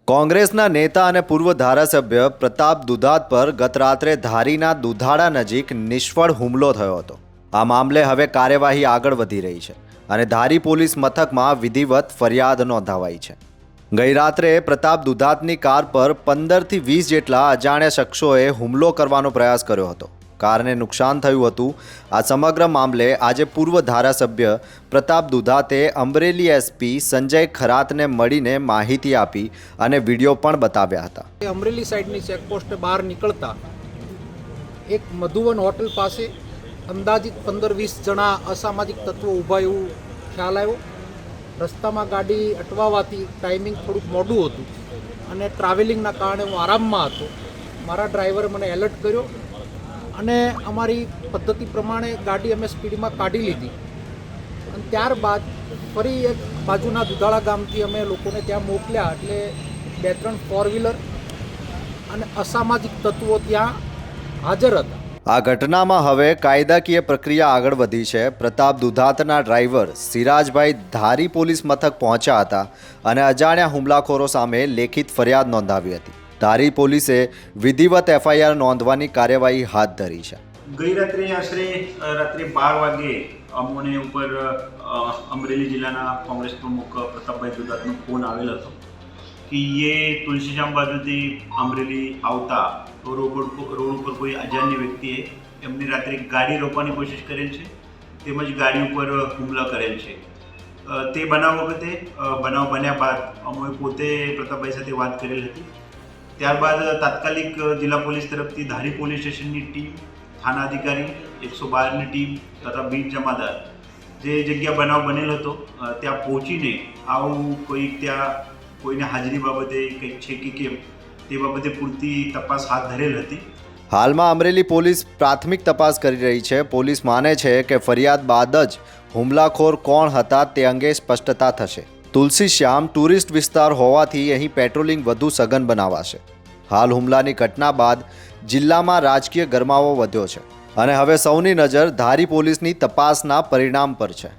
કોંગ્રેસના નેતા અને પૂર્વ ધારાસભ્ય પ્રતાપ દુધાત પર ગત રાત્રે ધારીના દુધાળા નજીક નિષ્ફળ હુમલો થયો હતો। આ મામલે હવે કાર્યવાહી આગળ વધી રહી છે અને ધારી પોલીસ મથકમાં વિધિવત ફરિયાદ નોંધાવાઈ છે। ગઈ રાત્રે પ્રતાપ દુધાતની કાર પર 15થી 20 જેટલા અજાણ્યા શખ્સોએ હુમલો કરવાનો પ્રયાસ કર્યો હતો। કારને નુકસાન થયું હતું। આ સમગ્ર મામલે આજે પૂર્વ ધારાસભ્ય પ્રતાપ દુધાતે અમરેલી એસપી સંજય ખરાતને મળીને માહિતી આપી અને વિડીયો પણ બતાવ્યા હતા। અમરેલી સાઈડની ચેકપોસ્ટ બહાર નીકળતા એક મધુવન હોટલ પાસે અંદાજિત 15-20 જણા અસામાજિક તત્વો ઊભા એવું ખ્યાલ આવ્યો। રસ્તામાં ગાડી અટવાવાથી ટાઈમિંગ થોડુંક મોડું હતું અને ટ્રાવેલિંગના કારણે હું આરામમાં હતો। મારા ડ્રાઈવરે મને એલર્ટ કર્યો અને અમારી પદ્ધતિ પ્રમાણે ગાડી અમે સ્પીડમાં કાઢી લીધી અને ત્યારબાદ ફરી એક બાજુના દુધાળા ગામથી અમે લોકોને ત્યાં મોકલ્યા। એટલે 2-3 4 વ્હીલર અને અસામાજિક તત્વો ત્યાં હાજર હતા। આ ઘટનામાં હવે કાયદાકીય પ્રક્રિયા આગળ વધી છે। પ્રતાપ દુધાતના ડ્રાઈવર સિરાજભાઈ ધારી પોલીસ મથક પહોંચ્યા હતા અને અજાણ્યા હુમલાખોરો સામે લેખિત ફરિયાદ નોંધાવી હતી। ધારી પોલીસે વિધિવત એફઆઈઆર નોંધવાની કાર્યવાહી હાથ ધરી છે। ગઈ રાત્રે આશરે રાત્રે 12 વાગે અમોને ઉપર અમરેલી જિલ્લાના કોંગ્રેસ પ્રમુખ પ્રતાપભાઈ દુધાતનો ફોન આવેલો હતો કે એ તુલસીશ્યામ બાજુથી અમરેલી આવતા રોડ ઉપર કોઈ અજાણ્ય વ્યક્તિએ એમની રાત્રે ગાડી રોકવાની કોશિશ કરેલ છે તેમજ ગાડી ઉપર હુમલા કરેલ છે। તે બનાવ વખતે બનાવ બન્યા બાદ અમે પોતે પ્રતાપભાઈ સાથે વાત કરેલ હતી। ત્યારબાદ તાત્કાલિક જિલ્લા પોલીસ તરફથી ધારી પોલીસ સ્ટેશનની ટીમ, થાના અધિકારી, 112ની ટીમ તથા બીટ જમાદાર જે જગ્યા બનાવ બનેલો હતો ત્યાં પહોંચીને આવું કોઈક ત્યાં કોઈને હાજરી બાબતે કંઈક છે કે કેમ તે બાબતે પૂરતી તપાસ હાથ ધરેલ હતી। હાલમાં અમરેલી પોલીસ પ્રાથમિક તપાસ કરી રહી છે। પોલીસ માને છે કે ફરિયાદ બાદ જ હુમલાખોર કોણ હતા તે અંગે સ્પષ્ટતા થશે। તુલસીશ્યામ ટુરિસ્ટ વિસ્તાર હોવાથી અહીં પેટ્રોલિંગ વધુ સઘન બનાવાશે। હાલ હુમલાની ઘટના બાદ જિલ્લામાં રાજકીય ગરમાવો વધ્યો છે અને હવે સૌની નજર ધારી પોલીસની તપાસના પરિણામ પર છે।